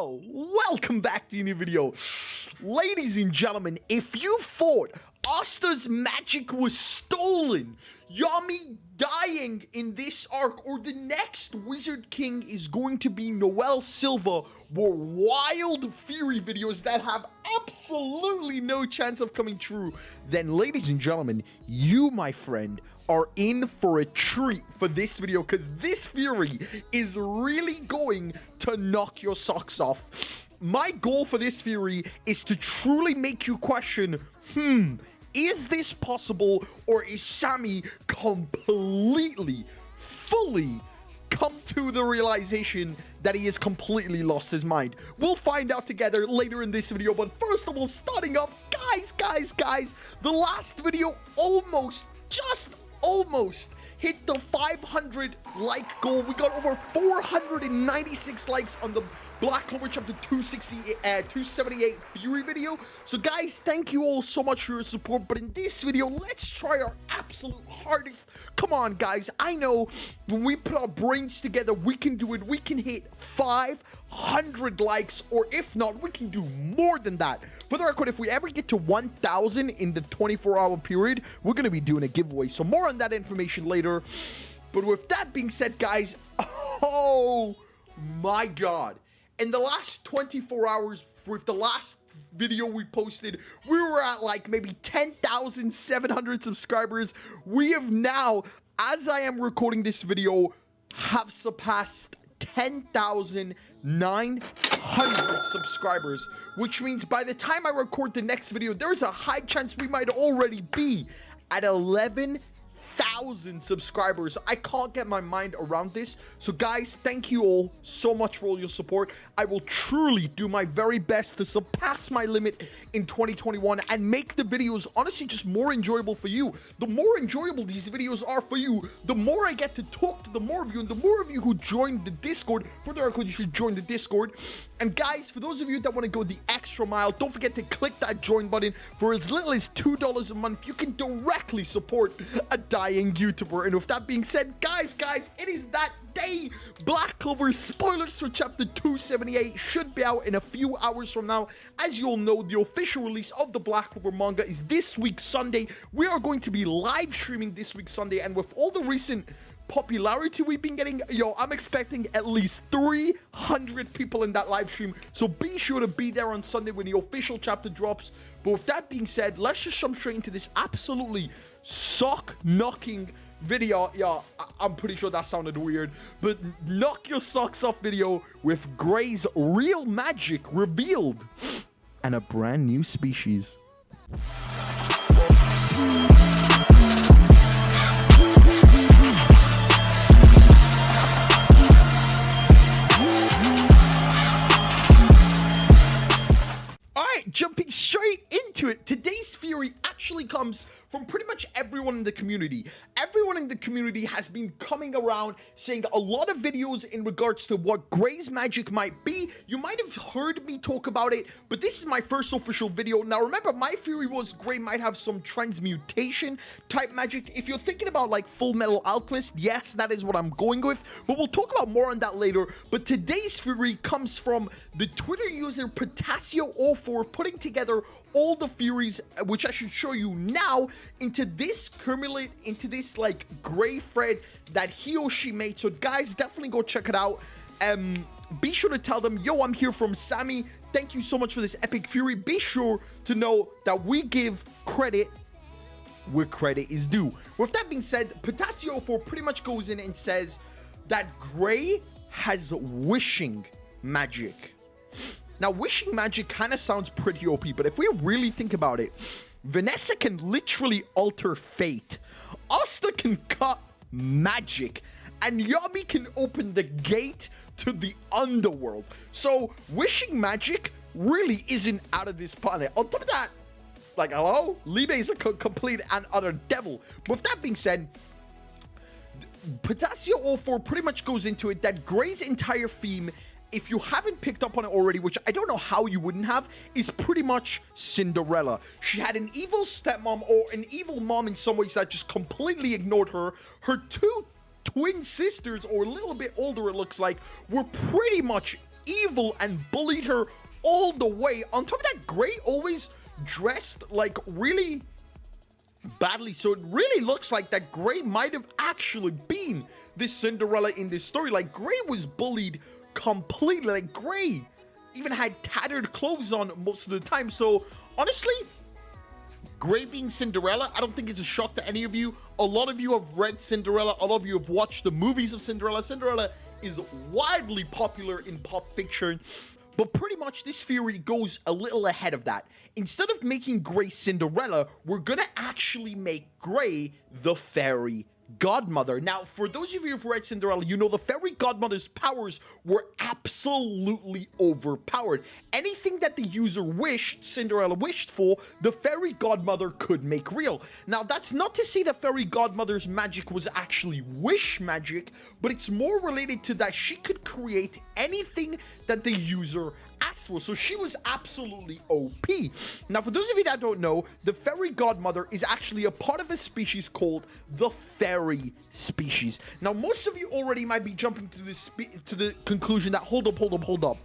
Yo, welcome back to a new video. Ladies and gentlemen, if you thought Asta's magic was stolen, Yami dying in this arc, or the next Wizard King is going to be Noel Silva, were wild theory videos that have absolutely no chance of coming true, then ladies and gentlemen, you, my friend, are in for a treat for this video, because this theory is really going to knock your socks off. My goal for this theory is to truly make you question, is this possible, or is SGSAMI completely, fully come to the realization that he has completely lost his mind? We'll find out together later in this video, but first of all, starting off, guys, the last video just almost hit the 500 like goal. We got over 496 likes on the Black Clover chapter 278 theory video. So guys, thank you all so much for your support, but in this video, let's try our absolute hardest. Come on guys, I know when we put our brains together, we can do it. We can hit 500 likes, or if not, we can do more than that. For the record, if we ever get to 1,000 in the 24-hour period, we're going to be doing a giveaway. So more on that information later. But with that being said, guys, oh my god. In the last 24 hours, with the last video we posted, we were at like maybe 10,700 subscribers. We have now, as I am recording this video, have surpassed 10,900 subscribers, which means by the time I record the next video, there's a high chance we might already be at 11,000 subscribers. I can't get my mind around this. So guys, thank you all so much for all your support. I will truly do my very best to surpass my limit in 2021 and make the videos honestly just more enjoyable for you. The more enjoyable these videos are for you, the more I get to talk to the more of you, and the more of you who join the Discord. For the record, you should join the Discord. And guys, for those of you that want to go the extra mile, don't forget to click that join button. For as little as $2 a month, you can directly support a dying YouTuber. And with that being said, guys, it is that day. Black Clover spoilers for chapter 278 should be out in a few hours from now. As you all know, the official release of the Black Clover manga is this week Sunday. We are going to be live streaming this week Sunday, and with all the recent popularity we've been getting, I'm expecting at least 300 people in that live stream, so be sure to be there on Sunday when the official chapter drops. But with that being said, let's just jump straight into this absolutely sock-knocking video. I'm pretty sure that sounded weird, but knock your socks off video with Gray's real magic revealed and a brand new species. Jumping straight into it, today's theory actually comes from pretty much everyone in the community. Everyone in the community has been coming around saying a lot of videos in regards to what Gray's magic might be. You might have heard me talk about it, but this is my first official video. Now remember, my theory was Gray might have some transmutation type magic. If you're thinking about like Full Metal Alchemist, yes, that is what I'm going with, but we'll talk about more on that later. But today's theory comes from the Twitter user Potasio04 putting together all the theories, which I should show you now, into this like gray thread that he or she made. So guys, definitely go check it out. Be sure to tell them, yo, I'm here from SGSAMI. Thank you so much for this epic theory. Be sure to know that we give credit where credit is due. With that being said, Potasio4 pretty much goes in and says that Gray has wishing magic. Now, wishing magic kind of sounds pretty OP, but if we really think about it, Vanessa can literally alter fate, Asta can cut magic, and Yami can open the gate to the underworld. So, wishing magic really isn't out of this planet. On top of that, like, hello? Libe is a complete and utter devil. With that being said, Potasio04 pretty much goes into it that Gray's entire theme, if you haven't picked up on it already, which I don't know how you wouldn't have, is pretty much Cinderella. She had an evil stepmom, or an evil mom in some ways, that just completely ignored her. Her two twin sisters, or a little bit older it looks like, were pretty much evil and bullied her all the way. On top of that, Gray always dressed like really badly, so it really looks like that Gray might have actually been this Cinderella in this story. Like, Gray was bullied completely. Like, Gray even had tattered clothes on most of the time. So honestly, Gray being Cinderella, I don't think it's a shock to any of you. A lot of you have read Cinderella, a lot of you have watched the movies of Cinderella. Cinderella is widely popular in pop fiction. But pretty much this theory goes a little ahead of that. Instead of making Gray Cinderella, we're gonna actually make Gray the fairy godmother. Now, for those of you who've read Cinderella, you know the fairy godmother's powers were absolutely overpowered. Anything that the user wished, Cinderella wished for, the fairy godmother could make real. Now, that's not to say the fairy godmother's magic was actually wish magic, but it's more related to that she could create anything that the user asked for. So she was absolutely OP. Now, for those of you that don't know, the fairy godmother is actually a part of a species called the fairy species. Now, most of you already might be jumping to this to the conclusion that hold up.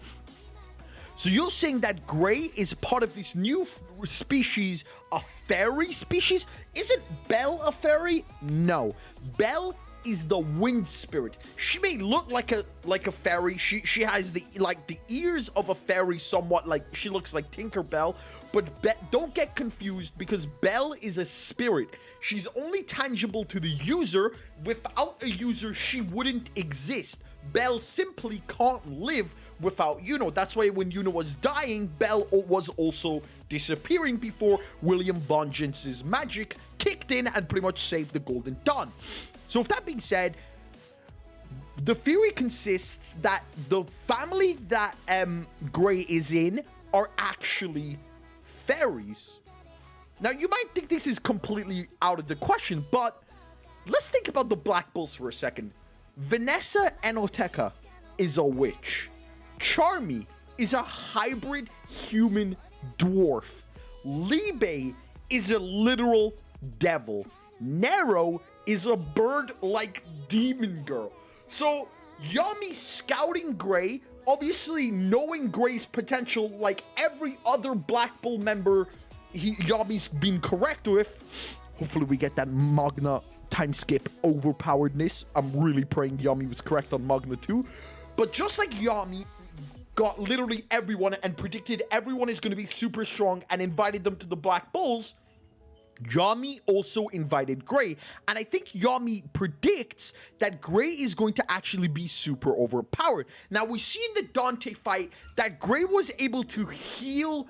So you're saying that Gray is part of this new species, a fairy species? Isn't Belle a fairy? No. Belle is the wind spirit. She may look like a fairy. She has the ears of a fairy somewhat, like she looks like Tinkerbell, but don't get confused, because Belle is a spirit. She's only tangible to the user. Without a user, she wouldn't exist. Belle simply can't live without Yuno. That's why when Yuno was dying, Belle was also disappearing before William Vengeance's magic kicked in and pretty much saved the Golden Dawn. So with that being said, the theory consists that the family that Gray is in are actually fairies. Now, you might think this is completely out of the question, but let's think about the Black Bulls for a second. Vanessa Enoteca is a witch. Charmy is a hybrid human dwarf. Libe is a literal devil. Nero is a bird-like demon girl. So, Yami scouting Gray, obviously knowing Gray's potential like every other Black Bull member Yami's been correct with. Hopefully we get that Magna time skip overpoweredness. I'm really praying Yami was correct on Magna too. But just like Yami got literally everyone and predicted everyone is going to be super strong and invited them to the Black Bulls, Yami also invited Gray, and I think Yami predicts that Gray is going to actually be super overpowered. Now, we see in the Dante fight that Gray was able to heal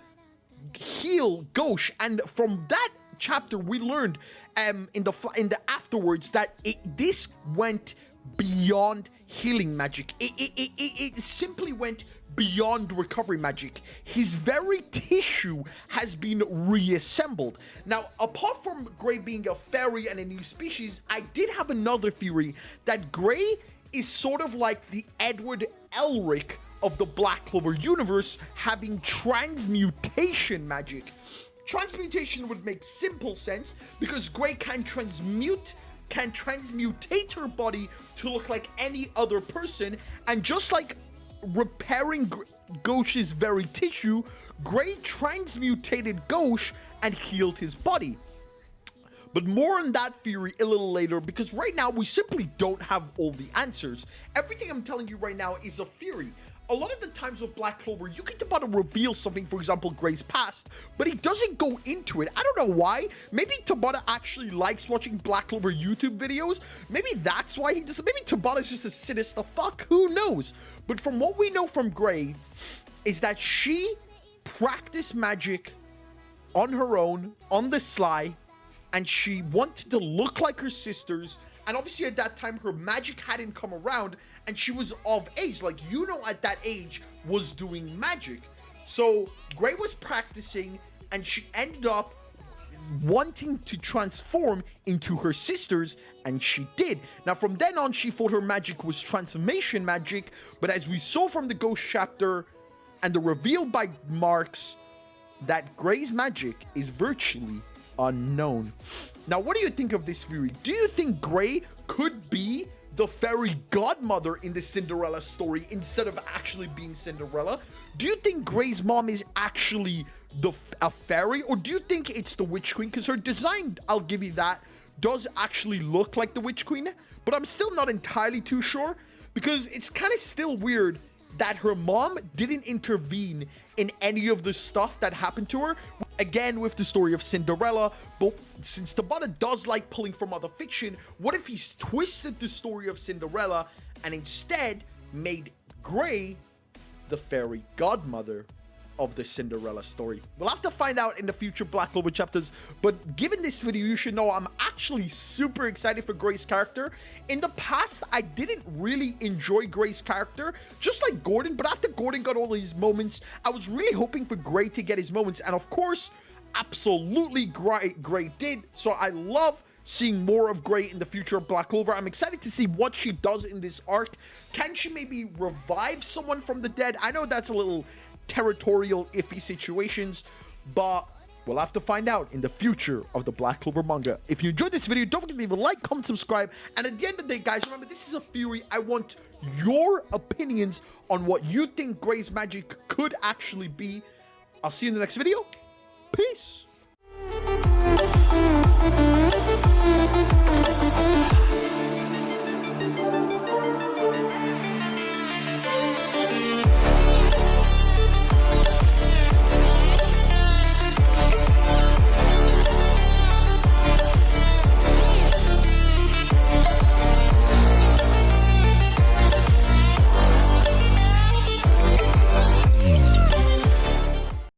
Gauche, and from that chapter we learned in the afterwards that this went beyond healing magic. It simply went beyond recovery magic. His very tissue has been reassembled. Now, apart from Gray being a fairy and a new species, I did have another theory that Gray is sort of like the Edward Elric of the Black Clover universe, having transmutation magic. Transmutation would make simple sense because Gray can transmutate her body to look like any other person, and just like repairing Gauche's very tissue, Gray transmutated Gauche and healed his body. But more on that theory a little later, because right now we simply don't have all the answers. Everything I'm telling you right now is a theory. A lot of the times with Black Clover, you get about to reveal something, for example, Gray's past, but he doesn't go into it. I don't know why. Maybe Tabata actually likes watching Black Clover YouTube videos. Maybe that's why he does. Maybe Tabata's just a sinister fuck. Who knows? But from what we know from Gray, is that she practiced magic on her own, on the sly, and she wanted to look like her sisters. And obviously at that time, her magic hadn't come around, and she was of age. Like, at that age was doing magic. So Gray was practicing, and she ended up wanting to transform into her sisters, and she did. Now, from then on, she thought her magic was transformation magic, but as we saw from the Ghost chapter and the reveal by Marks, that Gray's magic is virtually unknown. Now, what do you think of this theory? Do you think Gray could be the fairy godmother in the Cinderella story instead of actually being Cinderella? Do you think Grey's mom is actually a fairy, or do you think it's the Witch Queen? Because her design, I'll give you that, does actually look like the Witch Queen, but I'm still not entirely too sure, because it's kind of still weird that her mom didn't intervene in any of the stuff that happened to her. Again, with the story of Cinderella, but since Tabata does like pulling from other fiction, what if he's twisted the story of Cinderella and instead made Grey the fairy godmother of the Cinderella story? We'll have to find out in the future Black Clover chapters, but given this video, you should know I'm actually super excited for Grey's character. In the past, I didn't really enjoy Grey's character, just like Gordon, but after Gordon got all these moments, I was really hoping for Grey to get his moments, and of course, absolutely Grey did, so I love seeing more of Grey in the future of Black Clover. I'm excited to see what she does in this arc. Can she maybe revive someone from the dead? I know that's a little territorial, iffy situations, but we'll have to find out in the future of the Black Clover manga. If you enjoyed this video, don't forget to leave a like, comment, subscribe, and at the end of the day, guys, remember, this is a theory. I want your opinions on what you think Grey's magic could actually be. I'll see you in the next video. Peace.